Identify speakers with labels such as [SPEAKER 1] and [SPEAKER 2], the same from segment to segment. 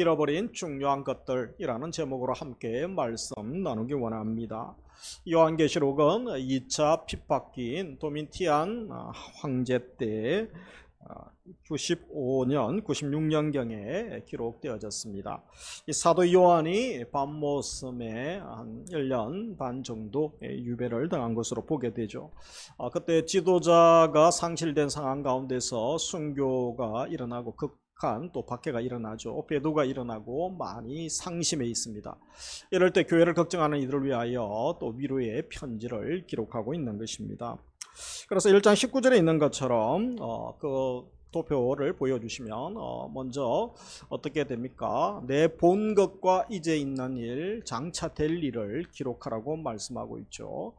[SPEAKER 1] 잃어버린 중요한 것들이라는 제목으로 함께 말씀 나누기 원합니다. 요한계시록은 2차 핍박기인 도미티안 황제 때 95년, 96년경에 기록되어졌습니다. 이 사도 요한이 밤모섬에 한 1년 반 정도 유배를 당한 것으로 보게 되죠. 그때 지도자가 상실된 상황 가운데서 순교가 일어나고 또 박해가 일어나죠. 배도가 일어나고 많이 상심해 있습니다. 이럴 때 교회를 걱정하는 이들을 위하여 또 위로의 편지를 기록하고 있는 것입니다. 그래서 1장 19절에 있는 것처럼 그 도표를 보여주시면 먼저 어떻게 됩니까? 내 본 것과 이제 있는 일, 장차 될 일을 기록하라고 말씀하고 있죠.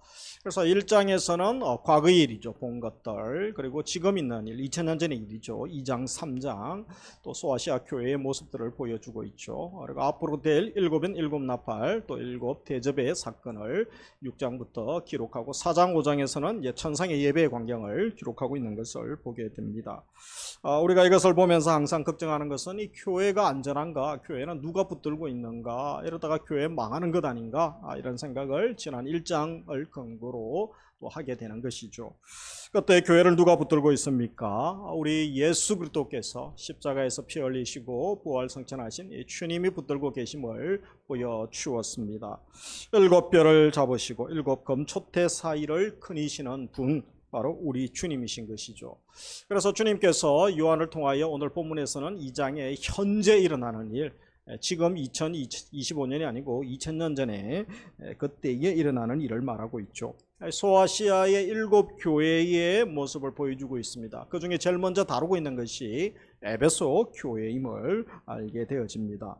[SPEAKER 1] 그래서 1장에서는 과거의 일이죠. 본 것들. 그리고 지금 있는 일, 2000년 전의 일이죠. 2장, 3장 또 소아시아 교회의 모습들을 보여주고 있죠. 그리고 앞으로 될 일곱은 일곱 나팔, 또 일곱 대접의 사건을 6장부터 기록하고 4장, 5장에서는 이제 천상의 예배의 광경을 기록하고 있는 것을 보게 됩니다. 우리가 이것을 보면서 항상 걱정하는 것은 이 교회가 안전한가, 교회는 누가 붙들고 있는가, 이러다가 교회 망하는 것 아닌가, 이런 생각을 지난 1장을 근거로 또 하게 되는 것이죠. 그때 교회를 누가 붙들고 있습니까? 우리 예수 그리스도께서 십자가에서 피 흘리시고 부활 승천하신 이 주님이 붙들고 계심을 보여주었습니다. 7별을 잡으시고 7검 촛대 사이를 크니시는 분, 바로 우리 주님이신 것이죠. 그래서 주님께서 요한을 통하여 오늘 본문에서는 2장에 현재 일어나는 일, 지금 2025년이 아니고 2000년 전에 그때에 일어나는 일을 말하고 있죠. 소아시아의 7교회의 모습을 보여주고 있습니다. 그 중에 제일 먼저 다루고 있는 것이 에베소 교회임을 알게 되어집니다.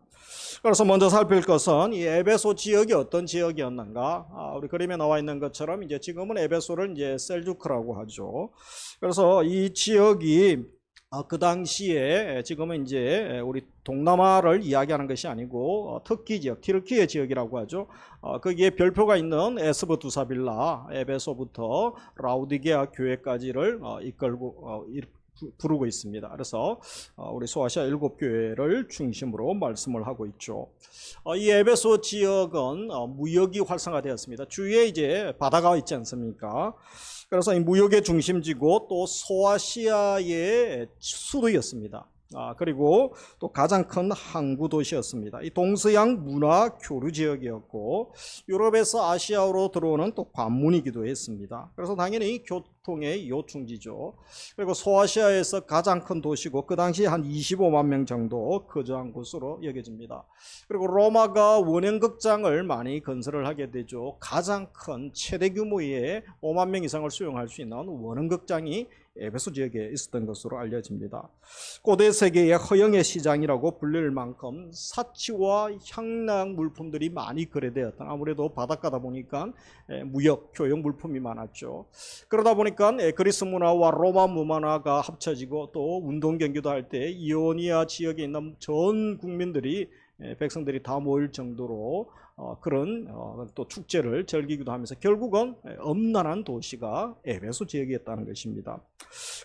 [SPEAKER 1] 그래서 먼저 살필 것은 이 에베소 지역이 어떤 지역이었는가? 우리 그림에 나와 있는 것처럼 이제 지금은 에베소를 이제 셀주크라고 하죠. 그래서 이 지역이 그 당시에 지금은 이제 우리 동남아를 이야기하는 것이 아니고 터키 지역, 튀르키예 지역이라고 하죠. 거기에 별표가 있는 에스버두사빌라, 에베소부터 라우디게아 교회까지를 이끌고 부르고 있습니다. 그래서 우리 소아시아 7교회를 중심으로 말씀을 하고 있죠. 이 에베소 지역은 무역이 활성화되었습니다. 주위에 이제 바다가 있지 않습니까? 그래서 이 무역의 중심지고 또 소아시아의 수도였습니다. 그리고 또 가장 큰 항구 도시였습니다. 이 동서양 문화 교류 지역이었고 유럽에서 아시아로 들어오는 또 관문이기도 했습니다. 그래서 당연히 교통의 요충지죠. 그리고 소아시아에서 가장 큰 도시고 그 당시 한 25만 명 정도 거주한 곳으로 여겨집니다. 그리고 로마가 원형극장을 많이 건설을 하게 되죠. 가장 큰 최대 규모의 5만 명 이상을 수용할 수 있는 원형극장이 에베소 지역에 있었던 것으로 알려집니다. 고대 세계의 허영의 시장이라고 불릴 만큼 사치와 향락 물품들이 많이 거래되었던, 아무래도 바닷가다 보니까 무역, 교역 물품이 많았죠. 그러다 보니까 그리스 문화와 로마 문화가 합쳐지고 또 운동 경기도 할 때 이오니아 지역에 있는 전 국민들이 백성들이 다 모일 정도로 그런 또 축제를 즐기기도 하면서 결국은 엄난한 도시가 에베소 지역이었다는 것입니다.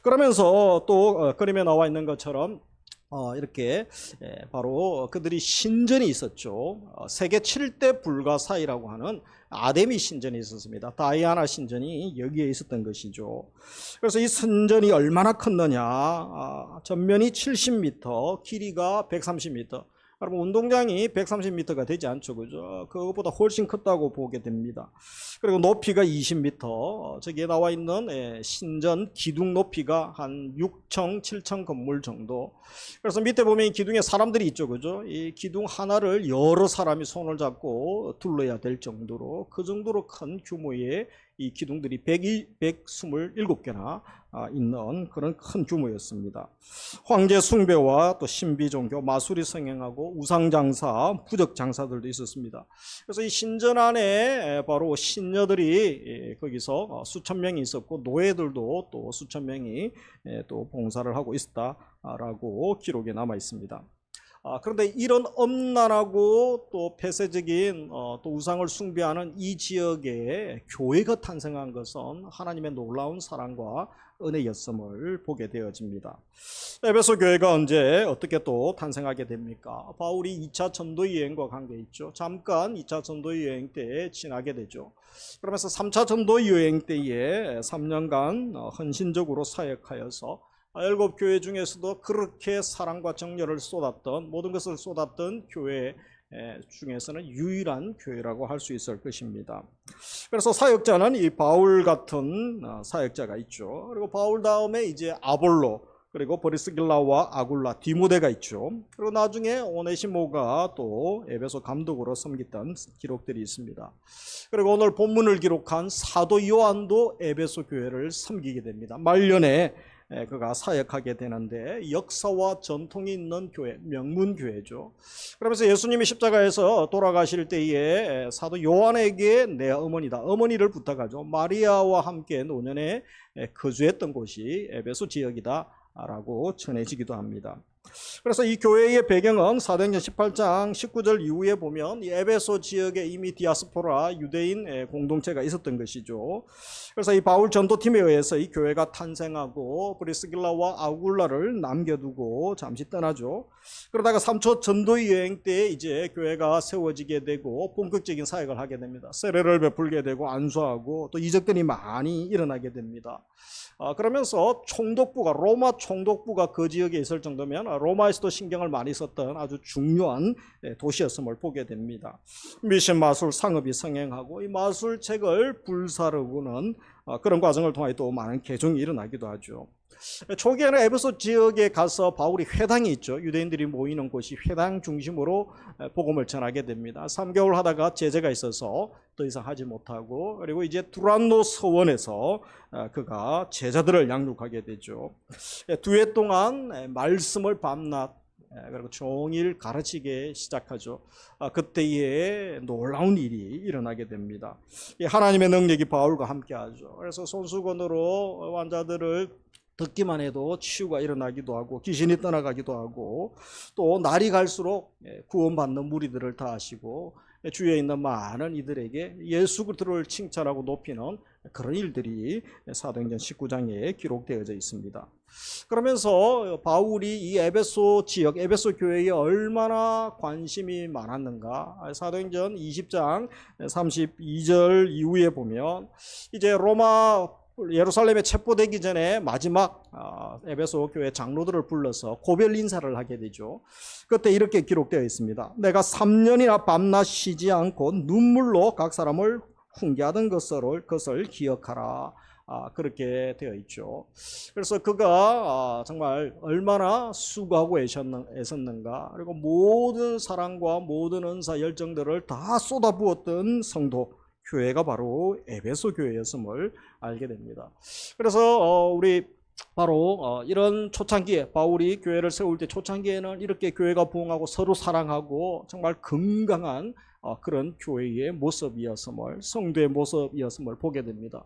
[SPEAKER 1] 그러면서 또 그림에 나와 있는 것처럼 이렇게 바로 그들이 신전이 있었죠. 세계 7대 불가사의라고 하는 아데미 신전이 있었습니다. 다이아나 신전이 여기에 있었던 것이죠. 그래서 이 신전이 얼마나 컸느냐, 전면이 70m, 길이가 130m. 여러분, 운동장이 130m가 되지 않죠, 그죠? 그것보다 훨씬 컸다고 보게 됩니다. 그리고 높이가 20m, 저기에 나와 있는 신전 기둥 높이가 한 6층, 7층 건물 정도. 그래서 밑에 보면 이 기둥에 사람들이 있죠, 그죠? 이 기둥 하나를 여러 사람이 손을 잡고 둘러야 될 정도로, 그 정도로 큰 규모의 이 기둥들이 127개나 있는 그런 큰 규모였습니다. 황제 숭배와 또 신비 종교, 마술이 성행하고 우상장사, 부적장사들도 있었습니다. 그래서 이 신전 안에 바로 신녀들이 거기서 수천 명이 있었고 노예들도 또 수천 명이 또 봉사를 하고 있었다라고 기록에 남아 있습니다. 그런데 이런 엄난하고 또 폐쇄적인 또 우상을 숭배하는 이 지역에 교회가 탄생한 것은 하나님의 놀라운 사랑과 은혜였음을 보게 되어집니다. 에베소 교회가 언제 어떻게 또 탄생하게 됩니까? 바울이 2차 전도 여행과 관계 있죠. 잠깐 2차 전도 여행 때에 지나게 되죠. 그러면서 3차 전도 여행 때에 3년간 헌신적으로 사역하여서 7교회 중에서도 그렇게 사랑과 정열을 쏟았던, 모든 것을 쏟았던 교회 중에서는 유일한 교회라고 할 수 있을 것입니다. 그래서 사역자는 이 바울 같은 사역자가 있죠. 그리고 바울 다음에 이제 아볼로, 그리고 브리스길라와 아굴라, 디모데가 있죠. 그리고 나중에 오네시모가 또 에베소 감독으로 섬겼던 기록들이 있습니다. 그리고 오늘 본문을 기록한 사도 요한도 에베소 교회를 섬기게 됩니다. 말년에 그가 사역하게 되는데 역사와 전통이 있는 교회, 명문교회죠. 그러면서 예수님이 십자가에서 돌아가실 때에 사도 요한에게 내 어머니다, 어머니를 부탁하죠. 마리아와 함께 노년에 거주했던 곳이 에베소 지역이다 라고 전해지기도 합니다. 그래서 이 교회의 배경은 사도행전 18장 19절 이후에 보면 이 에베소 지역에 이미 디아스포라 유대인 공동체가 있었던 것이죠. 그래서 이 바울 전도팀에 의해서 이 교회가 탄생하고 브리스길라와 아굴라를 남겨두고 잠시 떠나죠. 그러다가 3초 전도 여행 때 이제 교회가 세워지게 되고 본격적인 사역을 하게 됩니다. 세례를 베풀게 되고 안수하고 또 이적들이 많이 일어나게 됩니다. 그러면서 총독부가, 로마 총독부가 그 지역에 있을 정도면 로마에서도 신경을 많이 썼던 아주 중요한 도시였음을 보게 됩니다. 미신 마술 상업이 성행하고 이 마술책을 불사르고는 그런 과정을 통해 또 많은 개종이 일어나기도 하죠. 초기에는 에베소 지역에 가서 바울이 회당이 있죠. 유대인들이 모이는 곳이 회당 중심으로 복음을 전하게 됩니다. 3개월 하다가 제재가 있어서 더 이상 하지 못하고, 그리고 이제 두란노 서원에서 그가 제자들을 양육하게 되죠. 2해 동안 말씀을 밤낮 그리고 종일 가르치게 시작하죠. 그때에 놀라운 일이 일어나게 됩니다. 하나님의 능력이 바울과 함께하죠. 그래서 손수건으로 환자들을 듣기만 해도 치유가 일어나기도 하고 귀신이 떠나가기도 하고, 또 날이 갈수록 구원받는 무리들을 다 하시고 주위에 있는 많은 이들에게 예수 그리스도를 칭찬하고 높이는 그런 일들이 사도행전 19장에 기록되어져 있습니다. 그러면서 바울이 이 에베소 지역, 에베소 교회에 얼마나 관심이 많았는가, 사도행전 20장 32절 이후에 보면 이제 로마 예루살렘에 체포되기 전에 마지막 에베소 교회 장로들을 불러서 고별 인사를 하게 되죠. 그때 이렇게 기록되어 있습니다. 내가 3년이나 밤낮 쉬지 않고 눈물로 각 사람을 훈계하던 것을 기억하라. 그렇게 되어 있죠. 그래서 그가 정말 얼마나 수고하고 애썼는가, 그리고 모든 사랑과 모든 은사 열정들을 다 쏟아부었던 성도, 교회가 바로 에베소 교회였음을 알게 됩니다. 그래서 우리 바로 이런 초창기에 바울이 교회를 세울 때 초창기에는 이렇게 교회가 부흥하고 서로 사랑하고 정말 건강한 그런 교회의 모습이었음을, 성도의 모습이었음을 보게 됩니다.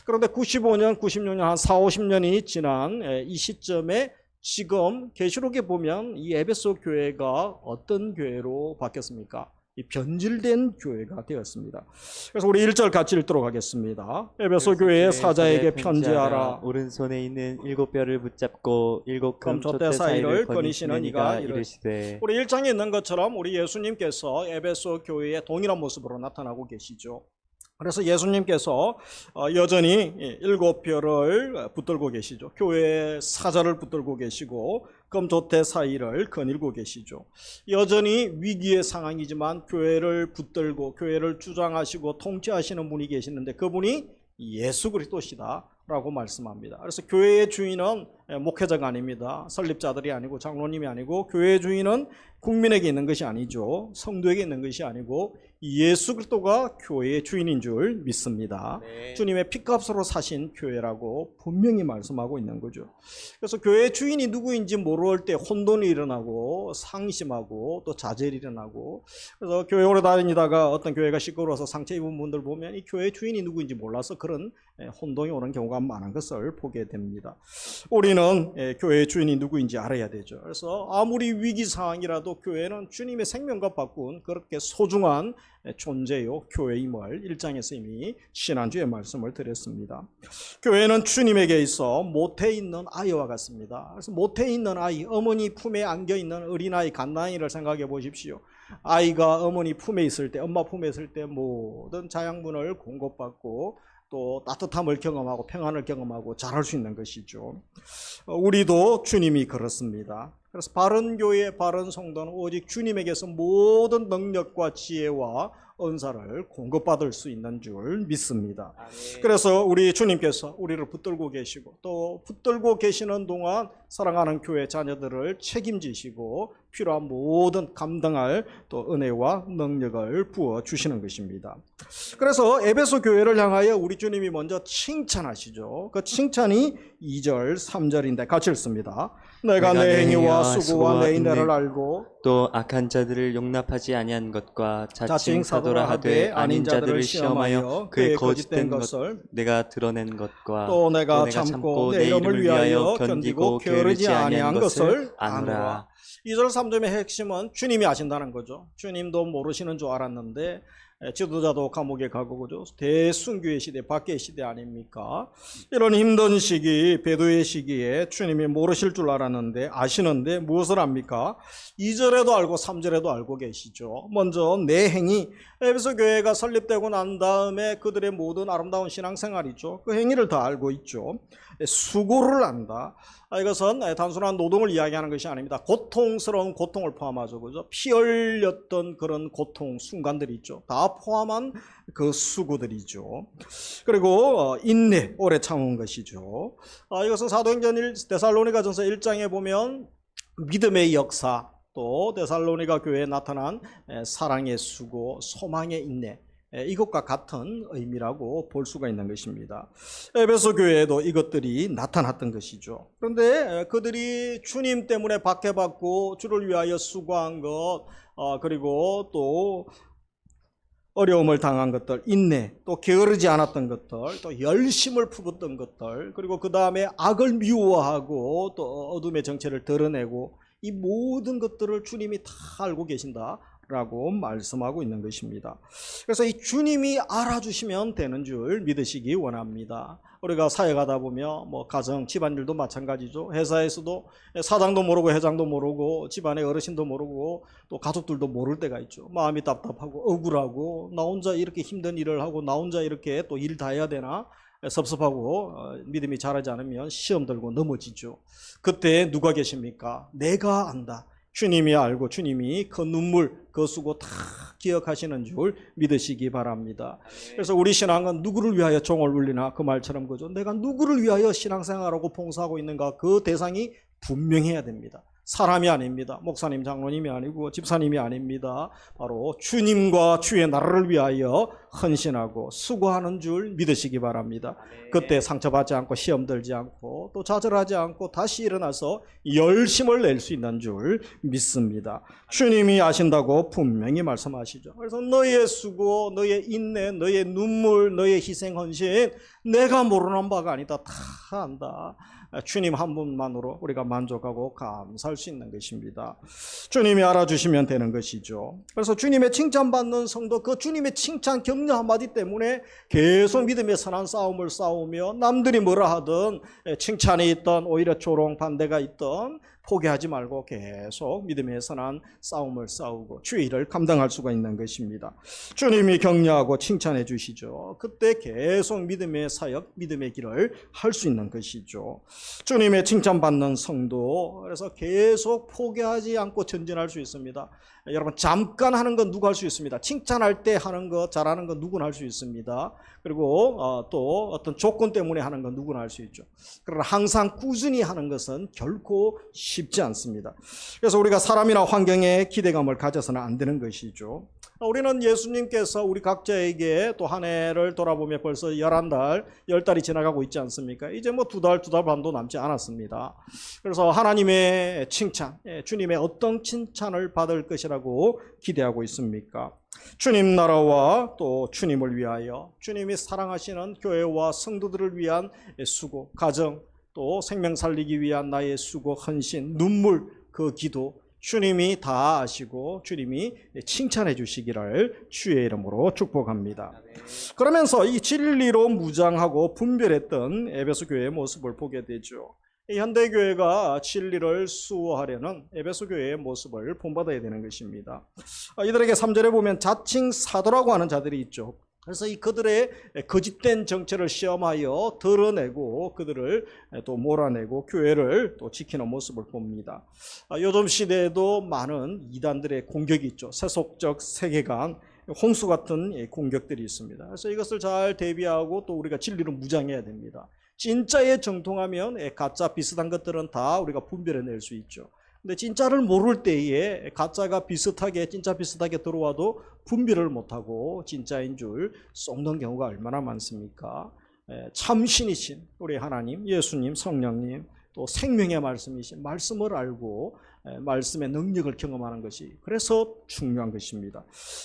[SPEAKER 1] 그런데 95년, 96년 한 4, 50년이 지난 이 시점에 지금 계시록에 보면 이 에베소 교회가 어떤 교회로 바뀌었습니까? 이 변질된 교회가 되었습니다. 그래서 우리 1절 같이 읽도록 하겠습니다. 에베소 교회의 사자에게 편지하라.
[SPEAKER 2] 오른손에 있는 7뼈를 붙잡고 7
[SPEAKER 1] 금촛대 사이를 거니시는 이가 이르시되. 우리 1장에 있는 것처럼 우리 예수님께서 에베소 교회의 동일한 모습으로 나타나고 계시죠. 그래서 예수님께서 여전히 7뼈를 붙들고 계시죠. 교회의 사자를 붙들고 계시고 금조태 사이를 거닐고 계시죠. 여전히 위기의 상황이지만 교회를 붙들고 교회를 주장하시고 통치하시는 분이 계시는데 그분이 예수 그리스도시다 라고 말씀합니다. 그래서 교회의 주인은 목회자가 아닙니다. 설립자들이 아니고 장로님이 아니고, 교회의 주인은 국민에게 있는 것이 아니죠. 성도에게 있는 것이 아니고 예수 그리스도가 교회의 주인인 줄 믿습니다. 네. 주님의 피값으로 사신 교회라고 분명히 말씀하고 있는 거죠. 그래서 교회의 주인이 누구인지 모를 때 혼돈이 일어나고 상심하고 또 좌절이 일어나고, 그래서 교회 오래 다니다가 어떤 교회가 시끄러워서 상처 입은 분들 보면 이 교회의 주인이 누구인지 몰라서 그런 혼동이 오는 경우가 많은 것을 보게 됩니다. 우리는 교회의 주인이 누구인지 알아야 되죠. 그래서 아무리 위기 상황이라도 에베소 교회는 주님의 생명과 바꾼 그렇게 소중한 존재요 교회임을 1장에서 이미 지난주에 말씀을 드렸습니다. 교회는 주님에게 있어 모태 있는 아이와 같습니다. 그래서 모태 있는 아이, 어머니 품에 안겨 있는 어린아이 갓난이를 생각해 보십시오. 아이가 어머니 품에 있을 때, 엄마 품에 있을 때 모든 자양분을 공급받고 또 따뜻함을 경험하고 평안을 경험하고 자랄 수 있는 것이죠. 우리도 주님이 그렇습니다. 그래서 바른 교회, 바른 성도는 오직 주님에게서 모든 능력과 지혜와 은사를 공급받을 수 있는 줄 믿습니다. 그래서 우리 주님께서 우리를 붙들고 계시고 또 붙들고 계시는 동안 사랑하는 교회 자녀들을 책임지시고 필요한 모든 감당할 또 은혜와 능력을 부어 주시는 것입니다. 그래서 에베소 교회를 향하여 우리 주님이 먼저 칭찬하시죠. 그 칭찬이 2절, 3절인데 같이 읽습니다. 내가 내 행위와 수고와 내 인내를 알고
[SPEAKER 2] 또 악한 자들을 용납하지 아니한 것과
[SPEAKER 1] 자칭
[SPEAKER 2] 사도라 하되 아닌 자들을 시험하여 그의 거짓된 것을 내가 드러낸 것과
[SPEAKER 1] 또 내가 참고 내 이름을 위하여 견디고 게으르지 아니한 것을 아노라. 2절 3절의 핵심은 주님이 아신다는 거죠. 주님도 모르시는 줄 알았는데 지도자도 감옥에 가고 그죠. 대순교의 시대, 박해의 시대 아닙니까? 이런 힘든 시기, 배도의 시기에 주님이 모르실 줄 알았는데 아시는데 무엇을 합니까? 2절에도 알고 3절에도 알고 계시죠. 먼저 내 행위, 에베소 교회가 설립되고 난 다음에 그들의 모든 아름다운 신앙생활이죠. 그 행위를 다 알고 있죠. 수고를 한다. 이것은 단순한 노동을 이야기하는 것이 아닙니다. 고통스러운 고통을 포함하죠. 그죠? 피 흘렸던 그런 고통 순간들이 있죠. 다 포함한 그 수고들이죠. 그리고 인내, 오래 참은 것이죠. 이것은 사도행전 데살로니가전서 1장에 보면 믿음의 역사, 또 데살로니가 교회에 나타난 사랑의 수고, 소망의 인내, 이것과 같은 의미라고 볼 수가 있는 것입니다. 에베소 교회에도 이것들이 나타났던 것이죠. 그런데 그들이 주님 때문에 박해받고 주를 위하여 수고한 것, 그리고 또 어려움을 당한 것들, 인내, 또 게으르지 않았던 것들, 또 열심을 품었던 것들, 그리고 그 다음에 악을 미워하고 또 어둠의 정체를 드러내고 이 모든 것들을 주님이 다 알고 계신다 라고 말씀하고 있는 것입니다. 그래서 이 주님이 알아주시면 되는 줄 믿으시기 원합니다. 우리가 사역하다 보면 뭐 가정, 집안일도 마찬가지죠. 회사에서도 사장도 모르고 회장도 모르고 집안의 어르신도 모르고 또 가족들도 모를 때가 있죠. 마음이 답답하고 억울하고 나 혼자 이렇게 힘든 일을 하고 나 혼자 이렇게 또 일 다 해야 되나 섭섭하고 믿음이 자라지 않으면 시험 들고 넘어지죠. 그때 누가 계십니까? 내가 안다. 주님이 알고 주님이 그 눈물, 그 수고 다 기억하시는 줄 믿으시기 바랍니다. 그래서 우리 신앙은 누구를 위하여 종을 울리나 그 말처럼 그죠. 내가 누구를 위하여 신앙생활하고 봉사하고 있는가 그 대상이 분명해야 됩니다. 사람이 아닙니다. 목사님, 장로님이 아니고 집사님이 아닙니다. 바로 주님과 주의 나라를 위하여 헌신하고 수고하는 줄 믿으시기 바랍니다. 그때 상처받지 않고 시험 들지 않고 또 좌절하지 않고 다시 일어나서 열심을 낼 수 있는 줄 믿습니다. 주님이 아신다고 분명히 말씀하시죠. 그래서 너의 수고, 너의 인내, 너의 눈물, 너의 희생, 헌신 내가 모르는 바가 아니다. 다 안다. 주님 한 분만으로 우리가 만족하고 감사할 수 있는 것입니다. 주님이 알아주시면 되는 것이죠. 그래서 주님의 칭찬받는 성도, 그 주님의 칭찬 격려 한마디 때문에 계속 믿음의 선한 싸움을 싸우며 남들이 뭐라 하든 칭찬이 있던 오히려 조롱 반대가 있던 포기하지 말고 계속 믿음의 선한 싸움을 싸우고 주의 일을 감당할 수가 있는 것입니다. 주님이 격려하고 칭찬해 주시죠. 그때 계속 믿음의 사역, 믿음의 길을 할 수 있는 것이죠. 주님의 칭찬받는 성도, 그래서 계속 포기하지 않고 전진할 수 있습니다. 여러분 잠깐 하는 건 누구 할 수 있습니다. 칭찬할 때 하는 거, 잘하는 건 누구나 할 수 있습니다. 그리고 또 어떤 조건 때문에 하는 건 누구나 할 수 있죠. 그러나 항상 꾸준히 하는 것은 결코 쉽지 않습니다. 그래서 우리가 사람이나 환경에 기대감을 가져서는 안 되는 것이죠. 우리는 예수님께서 우리 각자에게 또 한 해를 돌아보며 벌써 11달, 10달이 지나가고 있지 않습니까? 이제 뭐 2달 반도 남지 않았습니다. 그래서 하나님의 칭찬, 주님의 어떤 칭찬을 받을 것이라고 기대하고 있습니까? 주님 나라와 또 주님을 위하여 주님이 사랑하시는 교회와 성도들을 위한 수고, 가정, 또 생명 살리기 위한 나의 수고, 헌신, 눈물, 그 기도, 주님이 다 아시고 주님이 칭찬해 주시기를 주의 이름으로 축복합니다. 그러면서 이 진리로 무장하고 분별했던 에베소 교회의 모습을 보게 되죠. 이 현대교회가 진리를 수호하려는 에베소 교회의 모습을 본받아야 되는 것입니다. 이들에게 3절에 보면 자칭 사도라고 하는 자들이 있죠. 그래서 이 그들의 거짓된 정체를 시험하여 드러내고 그들을 또 몰아내고 교회를 또 지키는 모습을 봅니다. 요즘 시대에도 많은 이단들의 공격이 있죠. 세속적 세계관, 홍수 같은 공격들이 있습니다. 그래서 이것을 잘 대비하고 또 우리가 진리로 무장해야 됩니다. 진짜에 정통하면 가짜 비슷한 것들은 다 우리가 분별해낼 수 있죠. 근데 진짜를 모를 때에 가짜가 비슷하게 진짜 비슷하게 들어와도 분별을 못하고 진짜인 줄 썩는 경우가 얼마나 많습니까? 참신이신 우리 하나님, 예수님, 성령님, 또 생명의 말씀이신 말씀을 알고 말씀의 능력을 경험하는 것이 그래서 중요한 것입니다.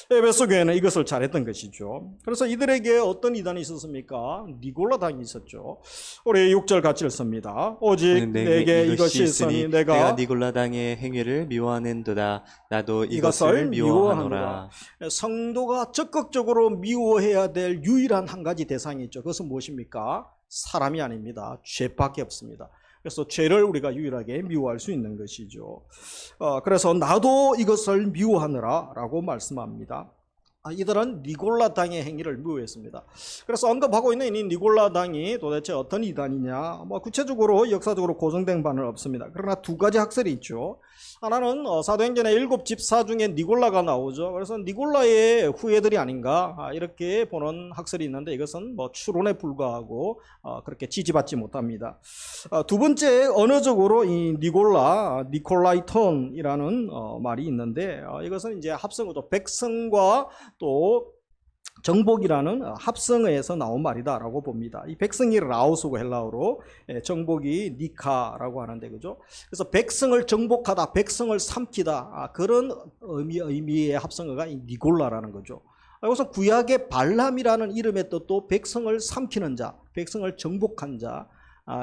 [SPEAKER 1] 에베소 교회는 이것을 잘했던 것이죠. 그래서 이들에게 어떤 이단이 있었습니까? 니골라당이 있었죠. 우리 6절 같이 읽습니다. 오직 내게 이것이 있으니 내가
[SPEAKER 2] 니골라당의 행위를 미워하는도다. 나도 이것을 미워하노라.
[SPEAKER 1] 성도가 적극적으로 미워해야 될 유일한 한 가지 대상이 있죠. 그것은 무엇입니까? 사람이 아닙니다. 죄밖에 없습니다. 그래서 죄를 우리가 유일하게 미워할 수 있는 것이죠. 그래서 나도 이것을 미워하느라 라고 말씀합니다. 이들은 니골라당의 행위를 미워했습니다. 그래서 언급하고 있는 이 니골라당이 도대체 어떤 이단이냐, 구체적으로 역사적으로 고정된 바는 없습니다. 그러나 두 가지 학설이 있죠. 하나는 사도행전의 7집사 중에 니골라가 나오죠. 그래서 니골라의 후예들이 아닌가 이렇게 보는 학설이 있는데 이것은 추론에 불과하고 그렇게 지지받지 못합니다. 두 번째, 언어적으로 이 니콜라이톤이라는 말이 있는데 이것은 이제 합성어죠. 백성과 또 정복이라는 합성어에서 나온 말이다라고 봅니다. 이 백성이 라오스고 헬라어로, 정복이 니카라고 하는데, 그죠? 그래서 백성을 정복하다, 백성을 삼키다, 그런 의미의 합성어가 이 니골라라는 거죠. 여기서 구약의 발람이라는 이름의 뜻도 백성을 삼키는 자, 백성을 정복한 자,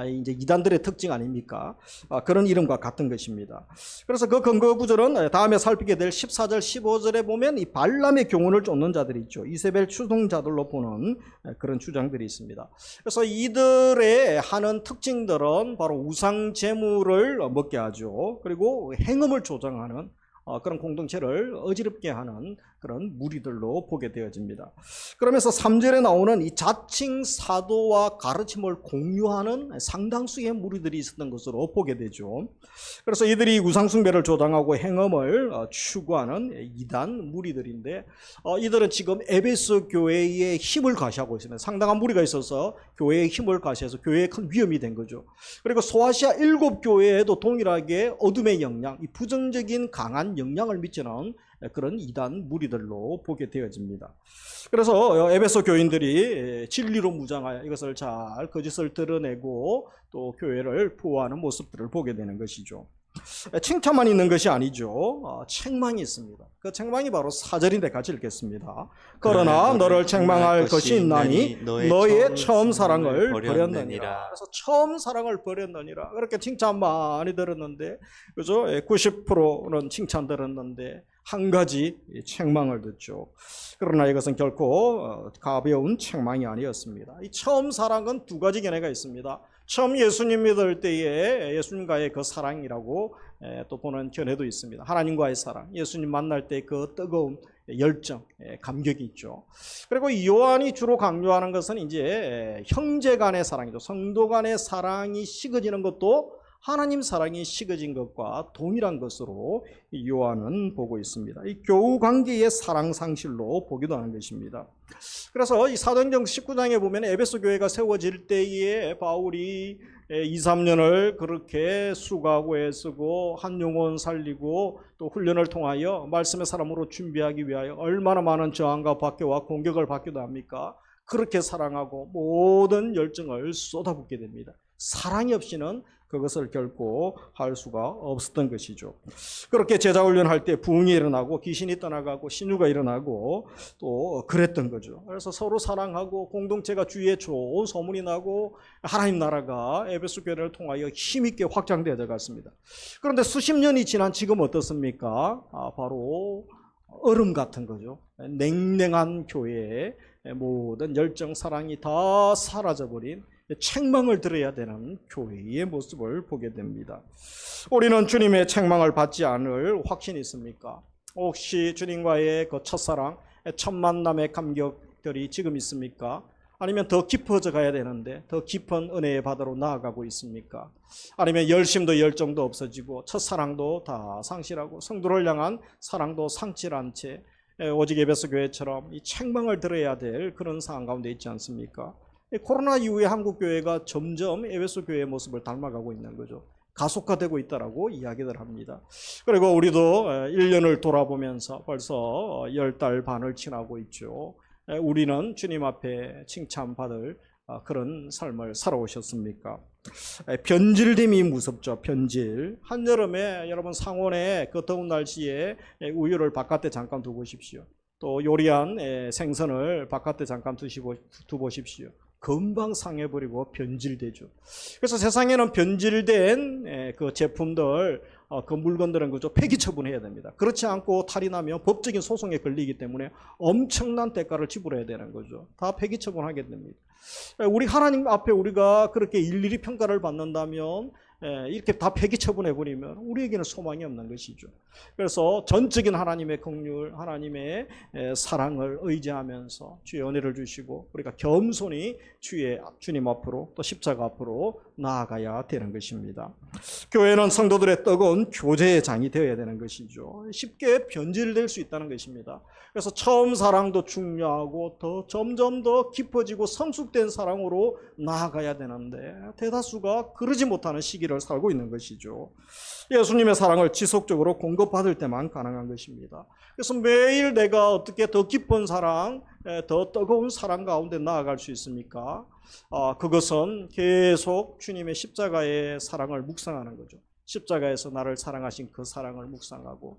[SPEAKER 1] 이제 이단들의 특징 아닙니까? 그런 이름과 같은 것입니다. 그래서 그 근거 구절은 다음에 살피게 될 14절, 15절에 보면 이 발람의 교훈을 쫓는 자들이 있죠. 이세벨 추종자들로 보는 그런 주장들이 있습니다. 그래서 이들의 하는 특징들은 바로 우상 제물을 먹게 하죠. 그리고 행음을 조장하는 그런 공동체를 어지럽게 하는 그런 무리들로 보게 되어집니다. 그러면서 3절에 나오는 이 자칭 사도와 가르침을 공유하는 상당수의 무리들이 있었던 것으로 보게 되죠. 그래서 이들이 우상숭배를 조장하고 행음을 추구하는 이단 무리들인데 이들은 지금 에베소 교회의 힘을 과시하고 있습니다. 상당한 무리가 있어서 교회의 힘을 과시해서 교회에 큰 위험이 된 거죠. 그리고 소아시아 7교회에도 동일하게 어둠의 영향, 이 부정적인 강한 영향을 미치는 그런 이단 무리들로 보게 되어집니다. 그래서 에베소 교인들이 진리로 무장하여 이것을 잘 거짓을 드러내고 또 교회를 보호하는 모습들을 보게 되는 것이죠. 칭찬만 있는 것이 아니죠. 책망이 있습니다. 그 책망이 바로 4절인데 같이 읽겠습니다. 그러나 너를 책망할 것이 있나니 너의 처음 사랑을 버렸느니라. 그래서 처음 사랑을 버렸느니라. 그렇게 칭찬 많이 들었는데, 그죠? 90%는 칭찬 들었는데 한 가지 책망을 듣죠. 그러나 이것은 결코 가벼운 책망이 아니었습니다. 이 처음 사랑은 두 가지 견해가 있습니다. 처음 예수님 믿을 때에 예수님과의 그 사랑이라고 또 보는 견해도 있습니다. 하나님과의 사랑, 예수님 만날 때 그 뜨거운 열정, 감격이 있죠. 그리고 요한이 주로 강조하는 것은 이제 형제 간의 사랑이죠. 성도 간의 사랑이 식어지는 것도 하나님 사랑이 식어진 것과 동일한 것으로 요한은 보고 있습니다. 이 교우 관계의 사랑 상실로 보기도 하는 것입니다. 그래서 이 사도행전 19장에 보면 에베소 교회가 세워질 때에 바울이 2, 3년을 그렇게 수고하고 애쓰고 한 영혼 살리고 또 훈련을 통하여 말씀의 사람으로 준비하기 위하여 얼마나 많은 저항과 박해와 공격을 받기도 합니까? 그렇게 사랑하고 모든 열정을 쏟아붓게 됩니다. 사랑이 없이는 그것을 결코 할 수가 없었던 것이죠. 그렇게 제자훈련할 때 부흥이 일어나고 귀신이 떠나가고 신유가 일어나고 또 그랬던 거죠. 그래서 서로 사랑하고 공동체가 주위에 좋은 소문이 나고 하나님 나라가 에베소 교회를 통하여 힘있게 확장되어 갔습니다. 그런데 수십 년이 지난 지금 어떻습니까? 바로 얼음 같은 거죠. 냉랭한 교회에 모든 열정, 사랑이 다 사라져버린 책망을 들어야 되는 교회의 모습을 보게 됩니다. 우리는 주님의 책망을 받지 않을 확신이 있습니까? 혹시 주님과의 그 첫사랑, 첫 만남의 감격들이 지금 있습니까? 아니면 더 깊어져 가야 되는데 더 깊은 은혜의 바다로 나아가고 있습니까? 아니면 열심도 열정도 없어지고 첫사랑도 다 상실하고 성도를 향한 사랑도 상실한 채 오직 에베소 교회처럼 이 책망을 들어야 될 그런 상황 가운데 있지 않습니까? 코로나 이후에 한국 교회가 점점 에베소 교회의 모습을 닮아가고 있는 거죠. 가속화되고 있다라고 이야기를 합니다. 그리고 우리도 1년을 돌아보면서 벌써 10달 반을 지나고 있죠. 우리는 주님 앞에 칭찬받을 그런 삶을 살아오셨습니까? 변질됨이 무섭죠. 변질. 한여름에 여러분 상온에 그 더운 날씨에 우유를 바깥에 잠깐 두보십시오. 또 요리한 생선을 바깥에 잠깐 두보십시오. 금방 상해버리고 변질되죠. 그래서 세상에는 변질된 그 제품들, 그 물건들은 그저 폐기 처분해야 됩니다. 그렇지 않고 탈이 나면 법적인 소송에 걸리기 때문에 엄청난 대가를 지불해야 되는 거죠. 다 폐기 처분하게 됩니다. 우리 하나님 앞에 우리가 그렇게 일일이 평가를 받는다면 이렇게 다 폐기 처분해버리면 우리에게는 소망이 없는 것이죠. 그래서 전적인 하나님의 긍휼, 하나님의 사랑을 의지하면서 주의 은혜를 주시고 우리가 겸손히 주님 앞으로 또 십자가 앞으로 나아가야 되는 것입니다. 교회는 성도들의 뜨거운 교제의 장이 되어야 되는 것이죠. 쉽게 변질될 수 있다는 것입니다. 그래서 처음 사랑도 중요하고 더 점점 더 깊어지고 성숙된 사랑으로 나아가야 되는데 대다수가 그러지 못하는 시기를 살고 있는 것이죠. 예수님의 사랑을 지속적으로 공급받을 때만 가능한 것입니다. 그래서 매일 내가 어떻게 더 깊은 사랑, 더 뜨거운 사랑 가운데 나아갈 수 있습니까? 그것은 계속 주님의 십자가의 사랑을 묵상하는 거죠. 십자가에서 나를 사랑하신 그 사랑을 묵상하고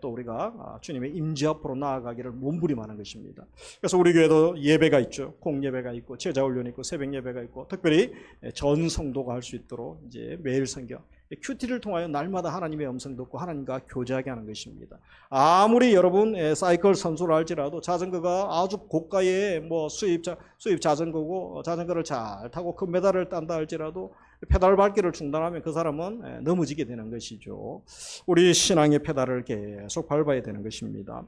[SPEAKER 1] 또 우리가 주님의 임재 앞으로 나아가기를 몸부림하는 것입니다. 그래서 우리 교회도 예배가 있죠. 공예배가 있고 제자훈련이 있고 새벽 예배가 있고 특별히 전 성도가 할 수 있도록 이제 매일 성경 큐티를 통하여 날마다 하나님의 음성 듣고 하나님과 교제하게 하는 것입니다. 아무리 여러분 사이클 선수를 할지라도 자전거가 아주 고가의 뭐 수입 자전거고 자전거를 잘 타고 금메달을 딴다 할지라도 페달 밟기를 중단하면 그 사람은 넘어지게 되는 것이죠. 우리 신앙의 페달을 계속 밟아야 되는 것입니다.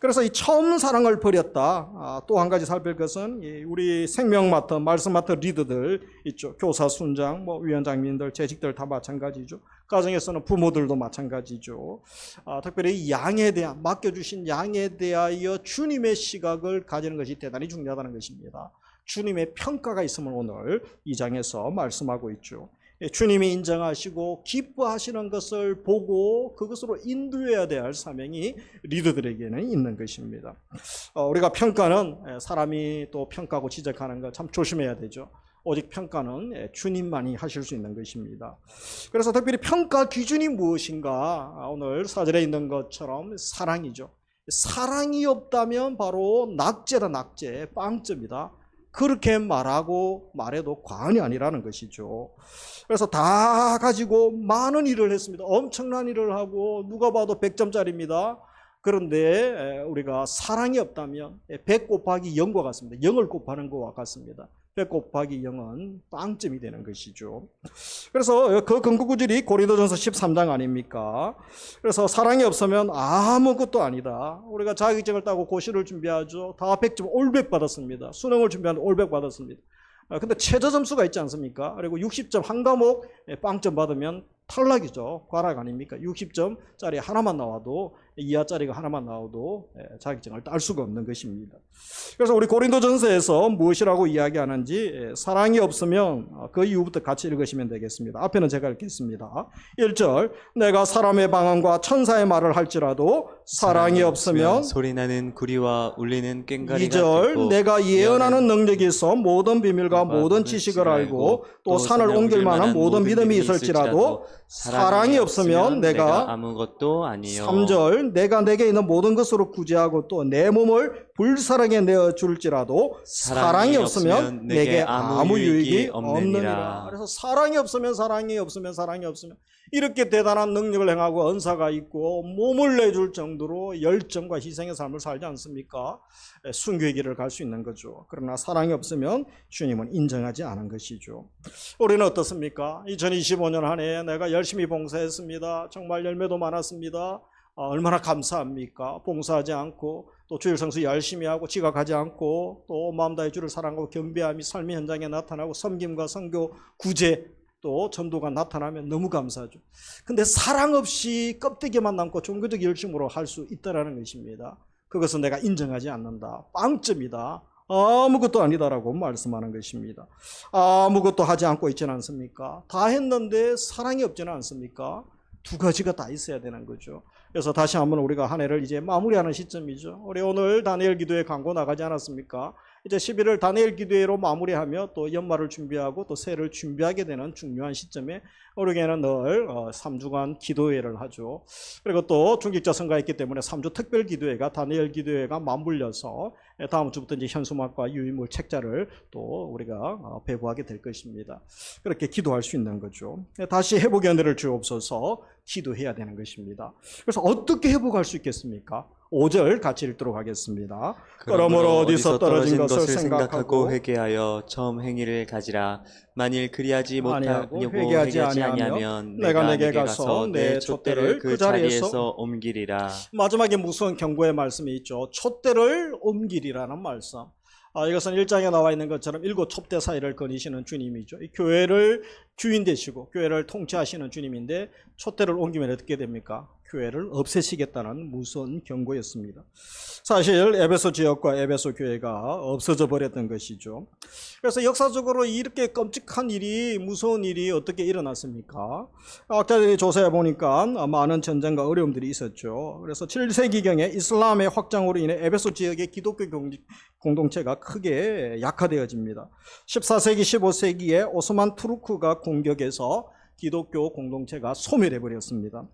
[SPEAKER 1] 그래서 이 처음 사랑을 버렸다. 또 한 가지 살필 것은 우리 생명마터, 말씀마터 리더들 있죠. 교사, 순장, 뭐 위원장님들, 재직들 다 마찬가지죠. 가정에서는 부모들도 마찬가지죠. 특별히 양에 대한, 맡겨주신 양에 대하여 주님의 시각을 가지는 것이 대단히 중요하다는 것입니다. 주님의 평가가 있음을 오늘 이 장에서 말씀하고 있죠. 주님이 인정하시고 기뻐하시는 것을 보고 그것으로 인도해야 될 사명이 리더들에게는 있는 것입니다. 우리가 평가는 사람이 또 평가하고 지적하는 거 참 조심해야 되죠. 오직 평가는 주님만이 하실 수 있는 것입니다. 그래서 특별히 평가 기준이 무엇인가? 오늘 사절에 있는 것처럼 사랑이죠. 사랑이 없다면 바로 낙제다, 낙제, 빵점이다. 그렇게 말해도 과언이 아니라는 것이죠. 그래서 다 가지고 많은 일을 했습니다. 엄청난 일을 하고 누가 봐도 100점짜리입니다. 그런데 우리가 사랑이 없다면 100 곱하기 0과 같습니다. 0을 곱하는 것과 같습니다. 100 곱하기 0은 빵점이 되는 것이죠. 그래서 그 근거구절이 고린도전서 13장 아닙니까? 그래서 사랑이 없으면 아무것도 아니다. 우리가 자격증을 따고 고시를 준비하죠. 다 100점 올백 받았습니다. 수능을 준비하는데 올백 받았습니다. 근데 최저 점수가 있지 않습니까? 그리고 60점 한 과목 빵점 받으면 탈락이죠. 과락 아닙니까? 60점짜리 하나만 나와도 이하짜리가 하나만 나와도 자격증을 딸 수가 없는 것입니다. 그래서 우리 고린도전서에서 무엇이라고 이야기하는지 사랑이 없으면 그 이후부터 같이 읽으시면 되겠습니다. 앞에는 제가 읽겠습니다. 1절 내가 사람의 방언과 천사의 말을 할지라도 사랑이 없으면
[SPEAKER 2] 소리나는 구리와 울리는 꽹과리가
[SPEAKER 1] 2절
[SPEAKER 2] 되고
[SPEAKER 1] 내가 예언하는 능력이 있어 모든 비밀과 모든 지식을 알고 또 산을 옮길 만한 모든 믿음이 있을지라도 사랑이 없으면 내가
[SPEAKER 2] 아무것도 아니요.
[SPEAKER 1] 3절 내가 내게 있는 모든 것으로 구제하고 또 내 몸을 불사랑에 내어줄지라도 사랑이 없으면 내게 아무 유익이 없느니라. 그래서 사랑이 없으면 이렇게 대단한 능력을 행하고 은사가 있고 몸을 내줄 정도로 열정과 희생의 삶을 살지 않습니까? 순교의 길을 갈 수 있는 거죠. 그러나 사랑이 없으면 주님은 인정하지 않은 것이죠. 우리는 어떻습니까? 2025년 한 해 내가 열심히 봉사했습니다. 정말 열매도 많았습니다. 얼마나 감사합니까? 봉사하지 않고 또 주일 성수 열심히 하고 지각하지 않고 또 마음 다해 주를 사랑하고 경배함이 삶의 현장에 나타나고 섬김과 선교, 구제 또 전도가 나타나면 너무 감사하죠. 근데 사랑 없이 껍데기만 남고 종교적 열심으로 할 수 있다는 것입니다. 그것은 내가 인정하지 않는다. 빵점이다. 아무것도 아니다라고 말씀하는 것입니다. 아무것도 하지 않고 있지는 않습니까? 다 했는데 사랑이 없지는 않습니까? 두 가지가 다 있어야 되는 거죠. 그래서 다시 한번 우리가 한 해를 이제 마무리하는 시점이죠. 우리 오늘 다니엘 기도회 광고 나가지 않았습니까? 이제 11월 다니엘 기도회로 마무리하며 또 연말을 준비하고 또 새해를 준비하게 되는 중요한 시점에 우리에게는 늘 3주간 기도회를 하죠. 그리고 또 중직자 성가가 있기 때문에 3주 특별 기도회가 다니엘 기도회가 맞물려서 다음 주부터 이제 현수막과 유인물 책자를 또 우리가 배부하게 될 것입니다. 그렇게 기도할 수 있는 거죠. 다시 회복의 은혜를 주옵소서 기도해야 되는 것입니다. 그래서 어떻게 회복할 수 있겠습니까? 5절 같이 읽도록 하겠습니다. 그러므로 어디서 떨어진 것을 생각하고
[SPEAKER 2] 회개하여 처음 행위를 가지라. 만일 그리하지 못하고
[SPEAKER 1] 회개하지 아니하면 내가 내게 가서 내 촛대를 그 자리에서
[SPEAKER 2] 옮기리라.
[SPEAKER 1] 마지막에 무서운 경고의 말씀이 있죠. 촛대를 옮기리라는 말씀. 이것은 1장에 나와 있는 것처럼 7 촛대 사이를 거니시는 주님이죠. 이 교회를 주인 되시고 교회를 통치하시는 주님인데 촛대를 옮기면 어떻게 됩니까? 교회를 없애시겠다는 무서운 경고였습니다. 사실 에베소 지역과 에베소 교회가 없어져 버렸던 것이죠. 그래서 역사적으로 이렇게 끔찍한 일이, 무서운 일이 어떻게 일어났습니까? 학자들이 조사해 보니까 많은 전쟁과 어려움들이 있었죠. 그래서 7세기경에 이슬람의 확장으로 인해 에베소 지역의 기독교 공동체가 크게 약화되어집니다. 14세기, 15세기에 오스만 투르크가 공격해서 기독교 공동체가 소멸해 버렸습니다.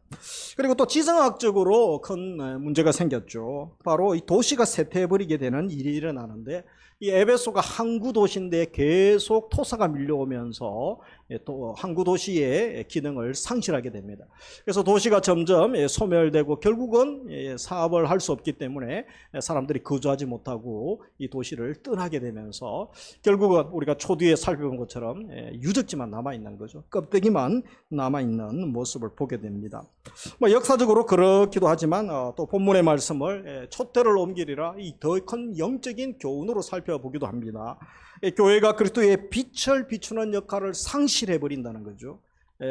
[SPEAKER 1] 그리고 또 지정학적으로 큰 문제가 생겼죠. 바로 이 도시가 쇠퇴해 버리게 되는 일이 일어나는데 이 에베소가 항구 도시인데 계속 토사가 밀려오면서 또 항구 도시의 기능을 상실하게 됩니다. 그래서 도시가 점점 소멸되고 결국은 사업을 할 수 없기 때문에 사람들이 거주하지 못하고 이 도시를 떠나게 되면서 결국은 우리가 초기에 살펴본 것처럼 유적지만 남아있는 거죠. 껍데기만 남아있는 모습을 보게 됩니다. 역사적으로 그렇기도 하지만 또 본문의 말씀을 촛대를 옮기리라 이 더 큰 영적인 교훈으로 살펴보기도 합니다. 교회가 그리스도의 빛을 비추는 역할을 상실해 버린다는 거죠.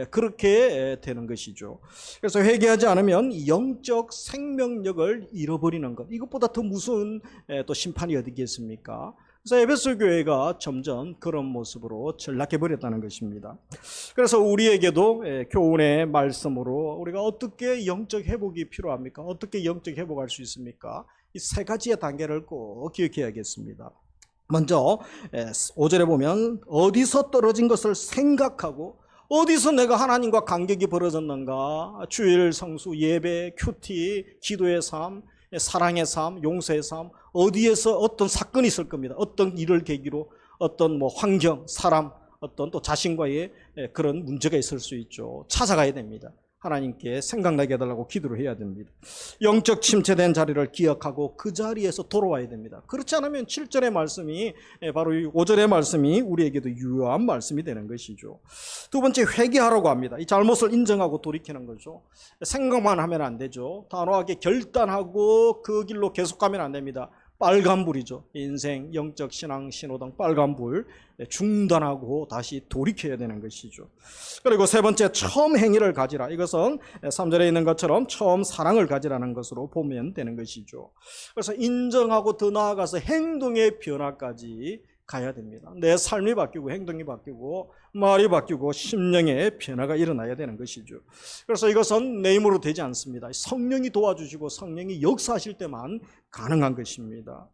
[SPEAKER 1] 그렇게 되는 것이죠. 그래서 회개하지 않으면 영적 생명력을 잃어버리는 것, 이것보다 더 무서운 또 심판이 어디 있겠습니까? 그래서 에베소 교회가 점점 그런 모습으로 전락해 버렸다는 것입니다. 그래서 우리에게도 교훈의 말씀으로 우리가 어떻게 영적 회복이 필요합니까? 어떻게 영적 회복할 수 있습니까? 이 세 가지의 단계를 꼭 기억해야겠습니다. 먼저 5절에 보면 어디서 떨어진 것을 생각하고 어디서 내가 하나님과 간격이 벌어졌는가, 주일, 성수, 예배, 큐티, 기도의 삶, 사랑의 삶, 용서의 삶, 어디에서 어떤 사건이 있을 겁니다. 어떤 일을 계기로 어떤 환경, 사람, 어떤 또 자신과의 그런 문제가 있을 수 있죠. 찾아가야 됩니다. 하나님께 생각나게 해달라고 기도를 해야 됩니다. 영적 침체된 자리를 기억하고 그 자리에서 돌아와야 됩니다. 그렇지 않으면 7절의 말씀이 바로 5절의 말씀이 우리에게도 유효한 말씀이 되는 것이죠. 두 번째, 회개하라고 합니다. 이 잘못을 인정하고 돌이키는 거죠. 생각만 하면 안 되죠. 단호하게 결단하고 그 길로 계속 가면 안 됩니다. 빨간불이죠. 인생, 영적, 신앙, 신호등 빨간불 중단하고 다시 돌이켜야 되는 것이죠. 그리고 세 번째, 처음 행위를 가지라. 이것은 3절에 있는 것처럼 처음 사랑을 가지라는 것으로 보면 되는 것이죠. 그래서 인정하고 더 나아가서 행동의 변화까지 가야 됩니다. 내 삶이 바뀌고 행동이 바뀌고 말이 바뀌고 심령의 변화가 일어나야 되는 것이죠. 그래서 이것은 내 힘으로 되지 않습니다. 성령이 도와주시고 성령이 역사하실 때만 가능한 것입니다.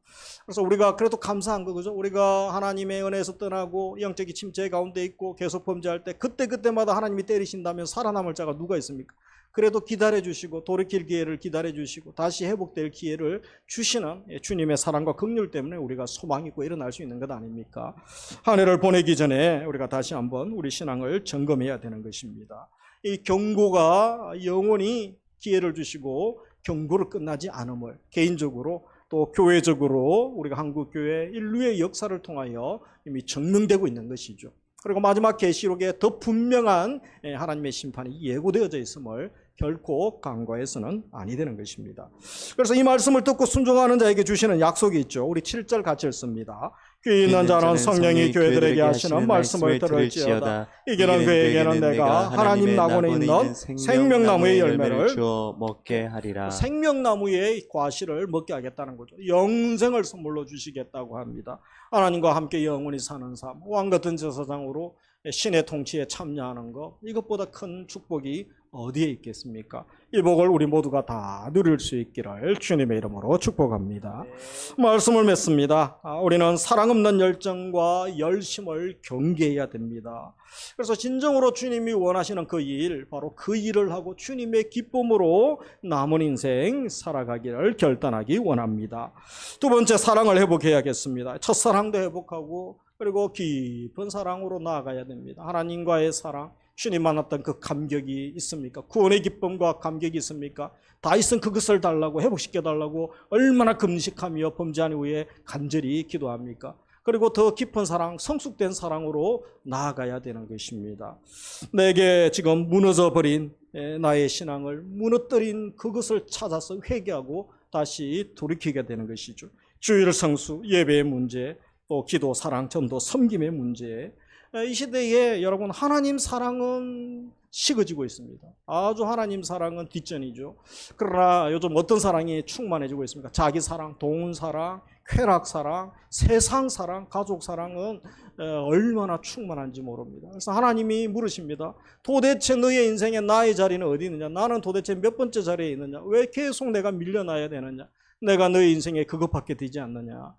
[SPEAKER 1] 그래서 우리가 그래도 감사한 거죠. 우리가 하나님의 은혜에서 떠나고 영적인 침체 가운데 있고 계속 범죄할 때 그때마다 하나님이 때리신다면 살아남을 자가 누가 있습니까? 그래도 기다려주시고 돌이킬 기회를 기다려주시고 다시 회복될 기회를 주시는 주님의 사랑과 긍휼 때문에 우리가 소망 있고 일어날 수 있는 것 아닙니까? 한 해를 보내기 전에 우리가 다시 한번 우리 신앙을 점검해야 되는 것입니다. 이 경고가 영원히 기회를 주시고 경고를 끝나지 않음을 개인적으로 또 교회적으로 우리가 한국교회 인류의 역사를 통하여 이미 증명되고 있는 것이죠. 그리고 마지막 계시록에 더 분명한 하나님의 심판이 예고되어져 있음을 결코 간과해서는 아니 되는 것입니다. 그래서 이 말씀을 듣고 순종하는 자에게 주시는 약속이 있죠. 우리 7절 같이 읽습니다. 귀 있는 자는 성령이 교회들에게 하시는 말씀을 들을지어다. 이기는 그에게는 내가 하나님 낙원에 있는 생명나무의 열매를
[SPEAKER 2] 주어 먹게 하리라.
[SPEAKER 1] 생명나무의 과실을 먹게 하겠다는 거죠. 영생을 선물로 주시겠다고 합니다. 하나님과 함께 영원히 사는 삶, 왕같은 제사장으로 신의 통치에 참여하는 것, 이것보다 큰 축복이 어디에 있겠습니까? 이 복을 우리 모두가 다 누릴 수 있기를 주님의 이름으로 축복합니다. 말씀을 맺습니다. 우리는 사랑 없는 열정과 열심을 경계해야 됩니다. 그래서 진정으로 주님이 원하시는 그 일, 바로 그 일을 하고 주님의 기쁨으로 남은 인생 살아가기를 결단하기 원합니다. 두 번째, 사랑을 회복해야겠습니다. 첫사랑도 회복하고 그리고 깊은 사랑으로 나아가야 됩니다. 하나님과의 사랑, 주님 만났던 그 감격이 있습니까? 구원의 기쁨과 감격이 있습니까? 다윗은 그것을 달라고, 회복시켜달라고 얼마나 금식하며 범죄한 후에 간절히 기도합니까? 그리고 더 깊은 사랑, 성숙된 사랑으로 나아가야 되는 것입니다. 내게 지금 무너져 버린 나의 신앙을 무너뜨린 그것을 찾아서 회개하고 다시 돌이키게 되는 것이죠. 주일 성수, 예배의 문제, 또 기도, 사랑, 전도, 섬김의 문제. 이 시대에 여러분, 하나님 사랑은 식어지고 있습니다. 아주 하나님 사랑은 뒷전이죠. 그러나 요즘 어떤 사랑이 충만해지고 있습니까? 자기 사랑, 돈 사랑, 쾌락 사랑, 세상 사랑, 가족 사랑은 얼마나 충만한지 모릅니다. 그래서 하나님이 물으십니다. 도대체 너의 인생에 나의 자리는 어디 있느냐? 나는 도대체 몇 번째 자리에 있느냐? 왜 계속 내가 밀려나야 되느냐? 내가 너의 인생에 그것밖에 되지 않느냐?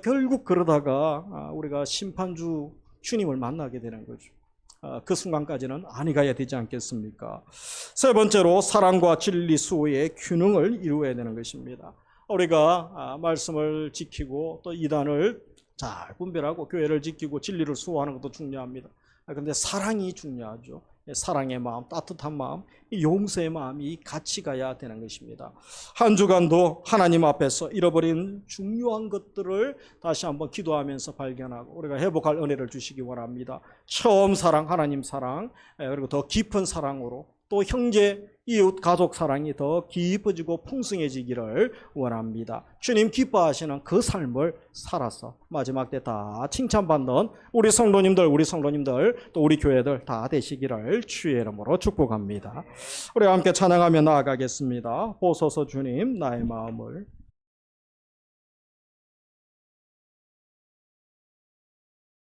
[SPEAKER 1] 결국 그러다가 우리가 심판주 주님을 만나게 되는 거죠. 그 순간까지는 아니 가야 되지 않겠습니까? 세 번째로, 사랑과 진리 수호의 균형을 이루어야 되는 것입니다. 우리가 말씀을 지키고 또 이단을 잘 분별하고 교회를 지키고 진리를 수호하는 것도 중요합니다. 그런데 사랑이 중요하죠. 사랑의 마음, 따뜻한 마음, 용서의 마음이 같이 가야 되는 것입니다. 한 주간도 하나님 앞에서 잃어버린 중요한 것들을 다시 한번 기도하면서 발견하고 우리가 회복할 은혜를 주시기 원합니다. 처음 사랑, 하나님 사랑, 그리고 더 깊은 사랑으로 또 형제, 이웃, 가족 사랑이 더 깊어지고 풍성해지기를 원합니다. 주님 기뻐하시는 그 삶을 살아서 마지막 때 다 칭찬받는 우리 성도님들, 또 우리 교회들 다 되시기를 주의 이름으로 축복합니다. 우리 함께 찬양하며 나아가겠습니다. 보소서 주님 나의 마음을.